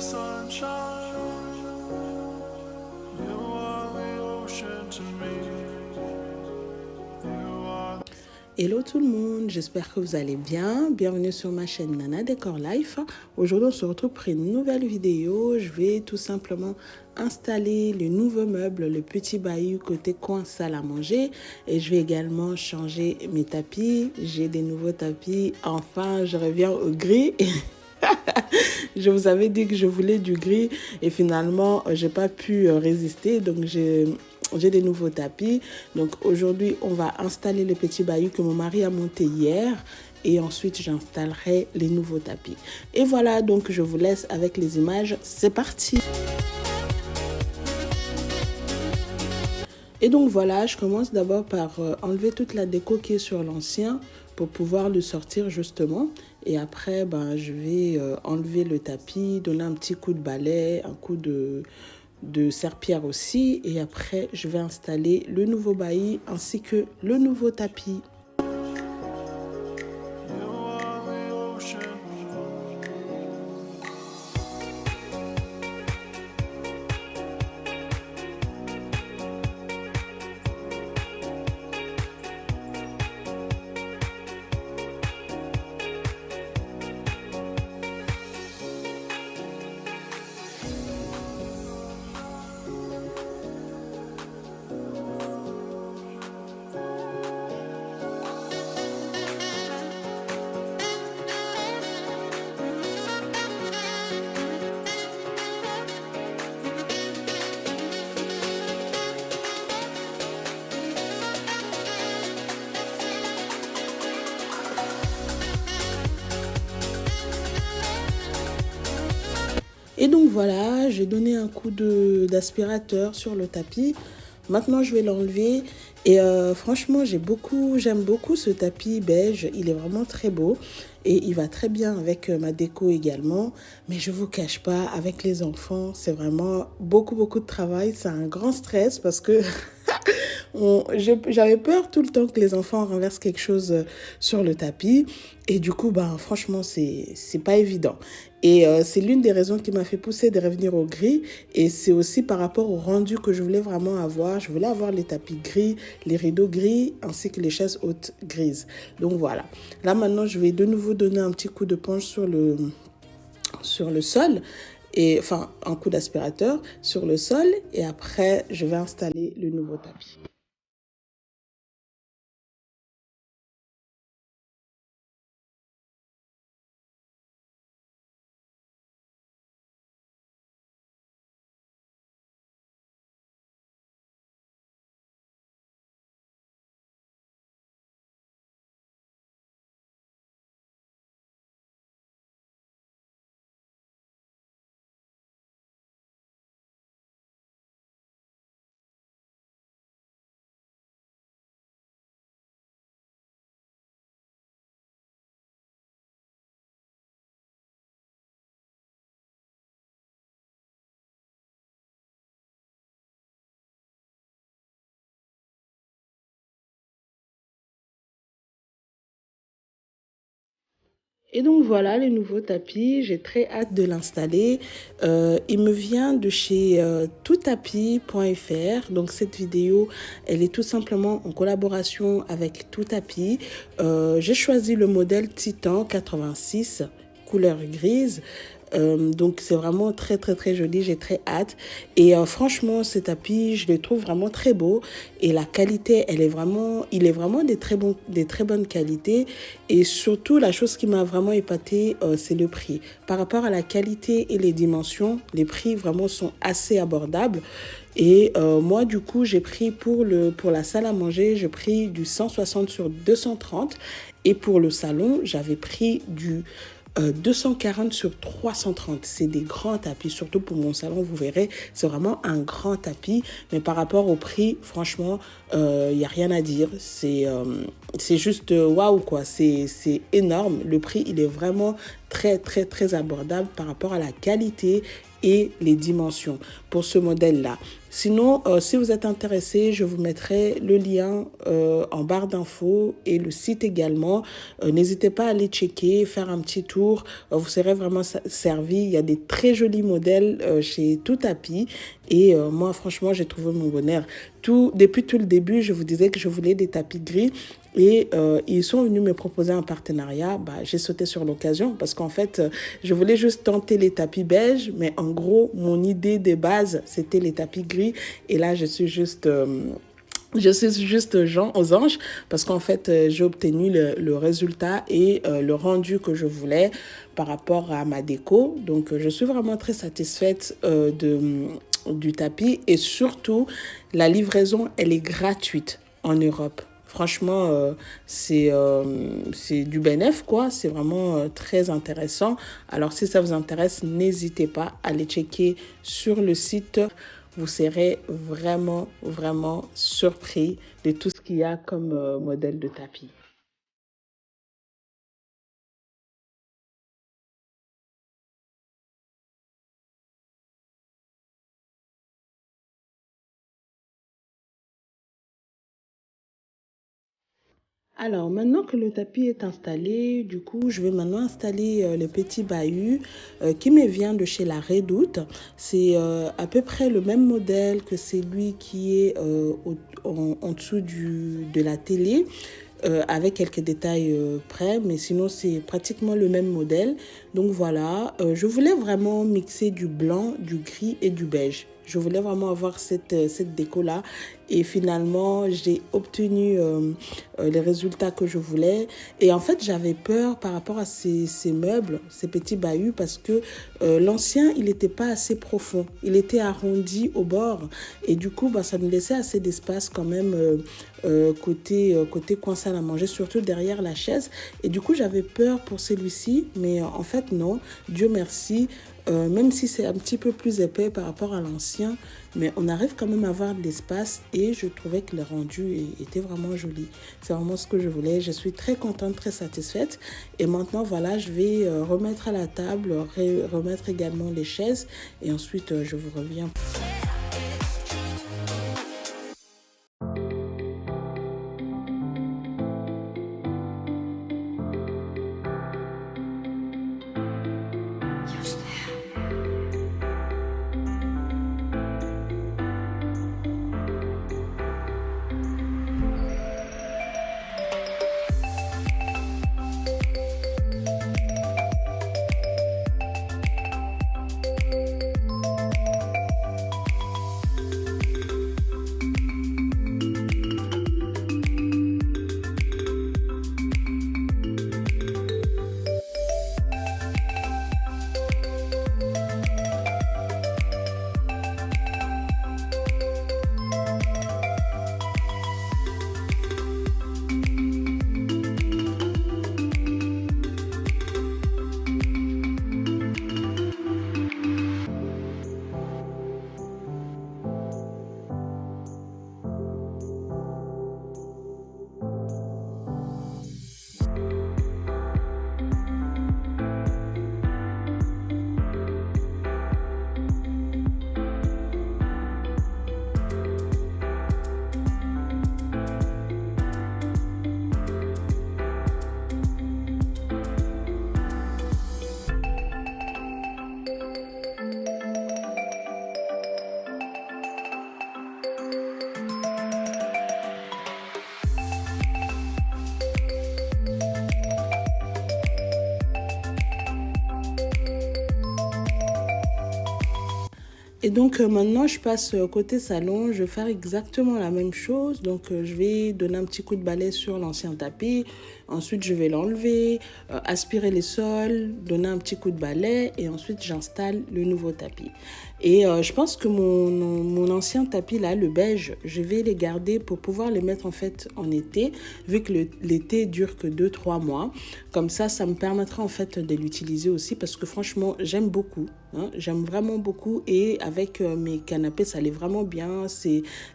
sunshine. You are the ocean to me. You are. Hello tout le monde, j'espère que vous allez bien. Bienvenue sur ma chaîne Nana Décor Life. Aujourd'hui, on se retrouve pour une nouvelle vidéo. Je vais tout simplement installer le nouveau meuble, le petit bahut côté coin salle à manger. Et je vais également changer mes tapis. J'ai des nouveaux tapis. Enfin, je reviens au gris. Je vous avais dit que je voulais du gris et finalement, j'ai pas pu résister. Donc, j'ai des nouveaux tapis. Donc aujourd'hui, on va installer le petit bahut que mon mari a monté hier. Et ensuite, j'installerai les nouveaux tapis. Et voilà, donc je vous laisse avec les images. C'est parti! Et donc voilà, je commence d'abord par enlever toute la déco qui est sur l'ancien pour pouvoir le sortir justement. Et après, je vais enlever le tapis, donner un petit coup de balai, un coup de serpillère aussi. Et après, je vais installer le nouveau bahut ainsi que le nouveau tapis. Et donc voilà, j'ai donné un coup d'aspirateur sur le tapis. Maintenant, je vais l'enlever. Et franchement, j'aime beaucoup ce tapis beige. Il est vraiment très beau. Et il va très bien avec ma déco également. Mais je ne vous cache pas, avec les enfants, c'est vraiment beaucoup de travail. C'est un grand stress parce que j'avais peur tout le temps que les enfants renversent quelque chose sur le tapis. Et du coup, franchement, c'est pas évident. Et c'est l'une des raisons qui m'a fait pousser de revenir au gris. Et c'est aussi par rapport au rendu que je voulais vraiment avoir. Je voulais avoir les tapis gris, les rideaux gris, ainsi que les chaises hautes grises. Donc voilà. Là maintenant, je vais de nouveau donner un petit coup de ponche sur le sol. Et, enfin, un coup d'aspirateur sur le sol. Et après, je vais installer le nouveau tapis. Et donc voilà les nouveaux tapis, j'ai très hâte de l'installer. Il me vient de chez toutapis.fr. Donc cette vidéo, elle est tout simplement en collaboration avec Toutapis. J'ai choisi le modèle Titan 86, couleur grise. Donc c'est vraiment très joli, j'ai très hâte. Et franchement, ce tapis, je le trouve vraiment très beau. Et la qualité, il est vraiment des très bonnes qualités. Et surtout, la chose qui m'a vraiment épatée, c'est le prix. Par rapport à la qualité et les dimensions, les prix vraiment sont assez abordables. Et moi, du coup, j'ai pris pour la salle à manger, j'ai pris du 160 sur 230. Et pour le salon, j'avais pris du 240 sur 330. C'est des grands tapis, surtout pour mon salon, vous verrez, c'est vraiment un grand tapis. Mais par rapport au prix, franchement, il n'y a rien à dire. C'est juste waouh, quoi. C'est énorme. Le prix, il est vraiment très abordable par rapport à la qualité et les dimensions pour ce modèle-là. Sinon, si vous êtes intéressé, je vous mettrai le lien en barre d'infos et le site également. N'hésitez pas à aller checker, faire un petit tour. Vous serez vraiment servi. Il y a des très jolis modèles chez Tout Tapis. Et moi, franchement, j'ai trouvé mon bonheur. Depuis tout le début, je vous disais que je voulais des tapis gris. Et ils sont venus me proposer un partenariat. J'ai sauté sur l'occasion parce qu'en fait, je voulais juste tenter les tapis beige. Mais en gros, mon idée de base, c'était les tapis gris. Et là, je suis juste Jean aux anges parce qu'en fait, j'ai obtenu le résultat et le rendu que je voulais par rapport à ma déco. Donc, je suis vraiment très satisfaite du tapis et surtout, la livraison, elle est gratuite en Europe. Franchement, c'est du bénéf, quoi. C'est vraiment très intéressant. Alors, si ça vous intéresse, n'hésitez pas à aller checker sur le site. Vous serez vraiment, vraiment surpris de tout ce qu'il y a comme modèle de tapis. Alors, maintenant que le tapis est installé, du coup, je vais maintenant installer le petit bahut qui me vient de chez La Redoute. C'est à peu près le même modèle que celui qui est en dessous de la télé. Avec quelques détails près, mais sinon c'est pratiquement le même modèle. Donc voilà, je voulais vraiment mixer du blanc, du gris et du beige. Je voulais vraiment avoir cette déco-là. Et finalement, j'ai obtenu les résultats que je voulais. Et en fait, j'avais peur par rapport à ces meubles, ces petits bahuts, parce que l'ancien, il n'était pas assez profond. Il était arrondi au bord. Et du coup, ça me laissait assez d'espace quand même côté coin salle à manger, surtout derrière la chaise. Et du coup, j'avais peur pour celui-ci. Mais en fait, non. Dieu merci. Même si c'est un petit peu plus épais par rapport à l'ancien, mais on arrive quand même à avoir de l'espace et je trouvais que le rendu était vraiment joli. C'est vraiment ce que je voulais. Je suis très contente, très satisfaite. Et maintenant, voilà, je vais remettre à la table, remettre également les chaises et ensuite je vous reviens. Et donc maintenant, je passe côté salon, je vais faire exactement la même chose. Donc je vais donner un petit coup de balai sur l'ancien tapis. Ensuite, je vais l'enlever, aspirer les sols, donner un petit coup de balai et ensuite j'installe le nouveau tapis. Et je pense que mon ancien tapis là, le beige, je vais les garder pour pouvoir les mettre en fait en été, vu que l'été dure que 2-3 mois. Comme ça me permettra en fait de l'utiliser aussi parce que franchement, j'aime beaucoup. J'aime vraiment beaucoup et avec mes canapés, ça allait vraiment bien.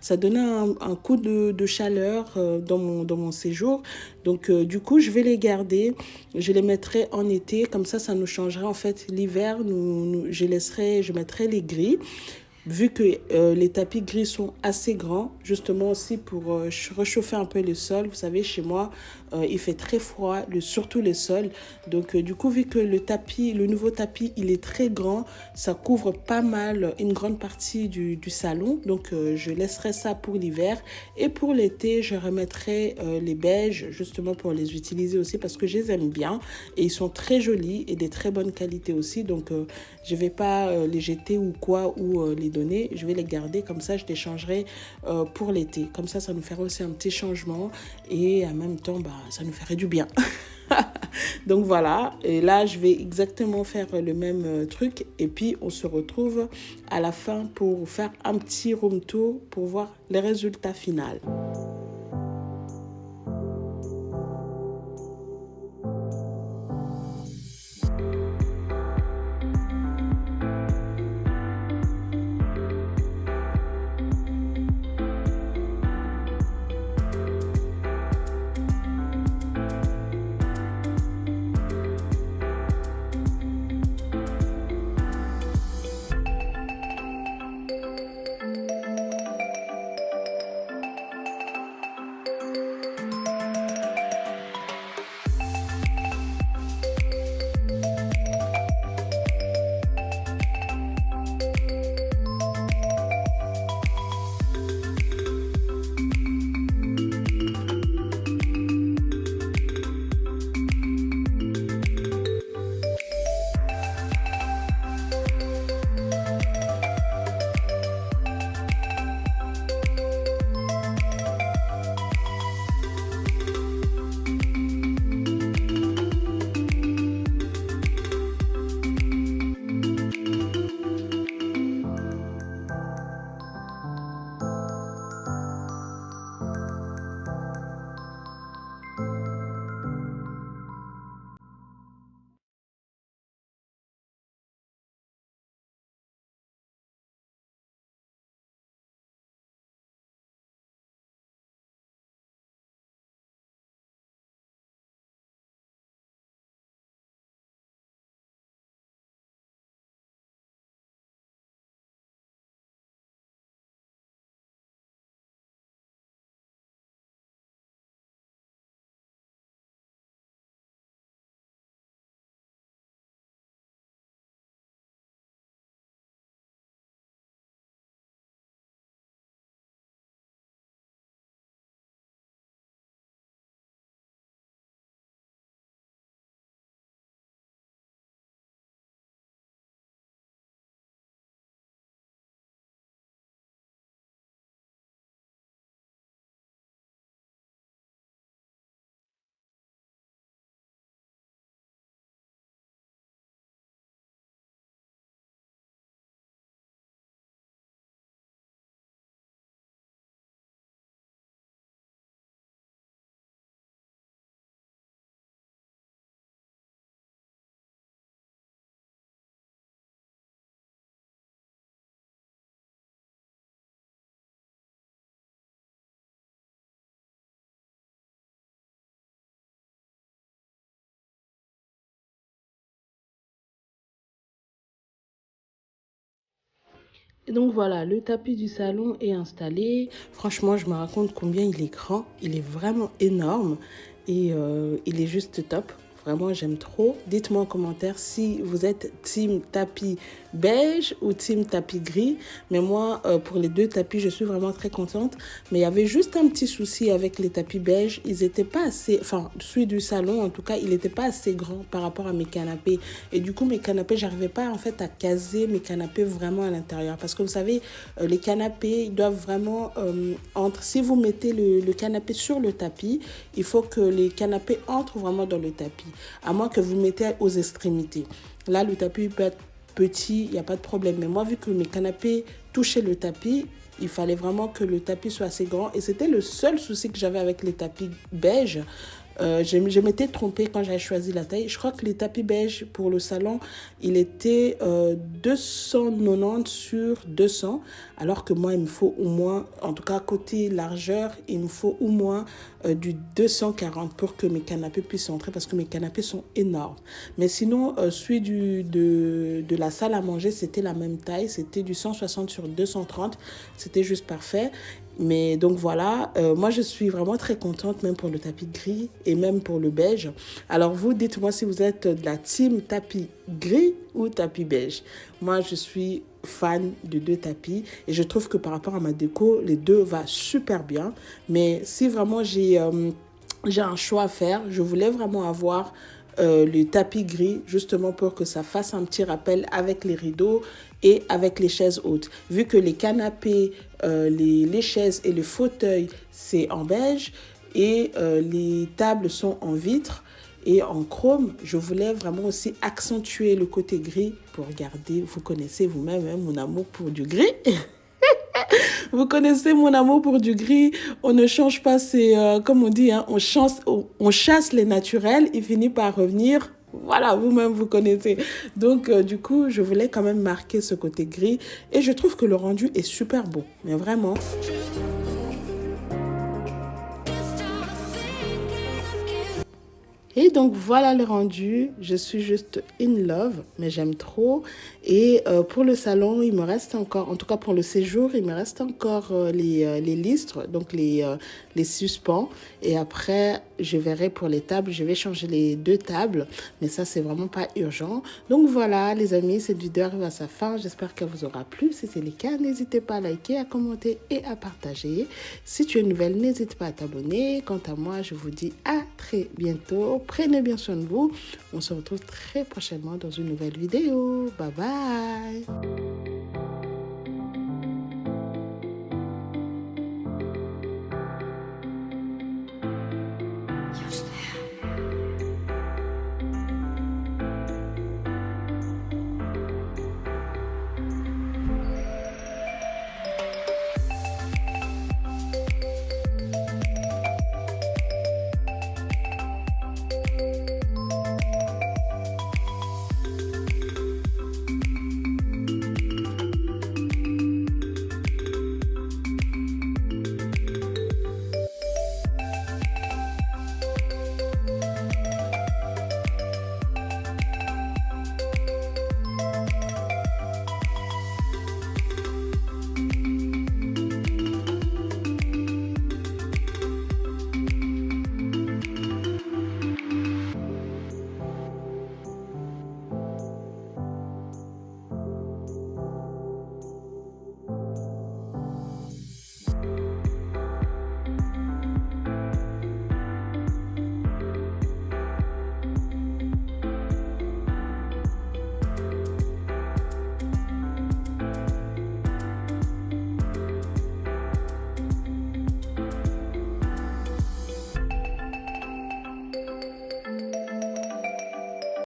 Ça donnait un coup de chaleur dans mon séjour. Donc du coup, coup, je vais les garder. Je les mettrai en été. Comme ça nous changerait en fait l'hiver. Je mettrai les gris. Vu que les tapis gris sont assez grands, justement aussi pour réchauffer un peu le sol. Vous savez, chez moi, il fait très froid, surtout le sol. Donc, du coup, vu que le nouveau tapis, il est très grand, ça couvre pas mal une grande partie du salon. Donc, je laisserai ça pour l'hiver. Et pour l'été, je remettrai les beiges, justement pour les utiliser aussi parce que je les aime bien. Et ils sont très jolis et de très bonne qualité aussi. Donc, je ne vais pas les jeter ou quoi, ou les donner. Je vais les garder. Comme ça, je les changerai pour l'été. Comme ça nous ferait aussi un petit changement. Et en même temps, ça nous ferait du bien. Donc voilà, et là je vais exactement faire le même truc et puis on se retrouve à la fin pour faire un petit room tour pour voir les résultats finaux. Et donc voilà, le tapis du salon est installé. Franchement, je me rends compte combien il est grand. Il est vraiment énorme et il est juste top. Vraiment, j'aime trop. Dites-moi en commentaire si vous êtes team tapis beige ou team tapis gris. Mais moi, pour les deux tapis, je suis vraiment très contente. Mais il y avait juste un petit souci avec les tapis beige. Ils n'étaient pas assez... Enfin, celui du salon, en tout cas, il n'était pas assez grand par rapport à mes canapés. Et du coup, mes canapés, j'arrivais pas en fait à caser mes canapés vraiment à l'intérieur. Parce que vous savez, les canapés, ils doivent vraiment... si vous mettez le canapé sur le tapis, il faut que les canapés entrent vraiment dans le tapis. À moins que vous le mettez aux extrémités. Là, le tapis peut être petit, il n'y a pas de problème. Mais moi, vu que mes canapés touchaient le tapis, il fallait vraiment que le tapis soit assez grand. Et c'était le seul souci que j'avais avec les tapis beige. Je m'étais trompée quand j'avais choisi la taille. Je crois que les tapis beige pour le salon, il était 290 sur 200. Alors que moi, il me faut au moins, en tout cas côté largeur, il me faut au moins du 240 pour que mes canapés puissent entrer parce que mes canapés sont énormes. Mais sinon, celui de la salle à manger, c'était la même taille. C'était du 160 sur 230. C'était juste parfait. Mais donc voilà, moi je suis vraiment très contente même pour le tapis gris et même pour le beige. Alors vous, dites-moi si vous êtes de la team tapis gris ou tapis beige. Moi je suis fan de 2 tapis et je trouve que par rapport à ma déco, les 2 vont super bien. Mais si vraiment j'ai un choix à faire, je voulais vraiment avoir le tapis gris justement pour que ça fasse un petit rappel avec les rideaux et avec les chaises hautes. Vu que les canapés, les chaises et les fauteuils, c'est en beige et les tables sont en vitre et en chrome, je voulais vraiment aussi accentuer le côté gris pour garder, vous connaissez vous-même hein, mon amour pour du gris. Vous connaissez mon amour pour du gris. On ne change pas, c'est comme on dit, hein, on chasse les naturels. Il finit par revenir. Voilà, vous-même, vous connaissez. Donc, du coup, je voulais quand même marquer ce côté gris. Et je trouve que le rendu est super beau. Mais vraiment. Et donc voilà le rendu, je suis juste in love, mais j'aime trop. Et pour le salon, il me reste encore, en tout cas pour le séjour, il me reste encore les listres, donc les suspens. Et après, je verrai pour les tables, je vais changer les 2 tables, mais ça c'est vraiment pas urgent. Donc voilà les amis, cette vidéo arrive à sa fin, j'espère qu'elle vous aura plu. Si c'est le cas, n'hésitez pas à liker, à commenter et à partager. Si tu es nouvelle, n'hésite pas à t'abonner. Quant à moi, je vous dis à très bientôt. Prenez bien soin de vous. On se retrouve très prochainement dans une nouvelle vidéo. Bye bye.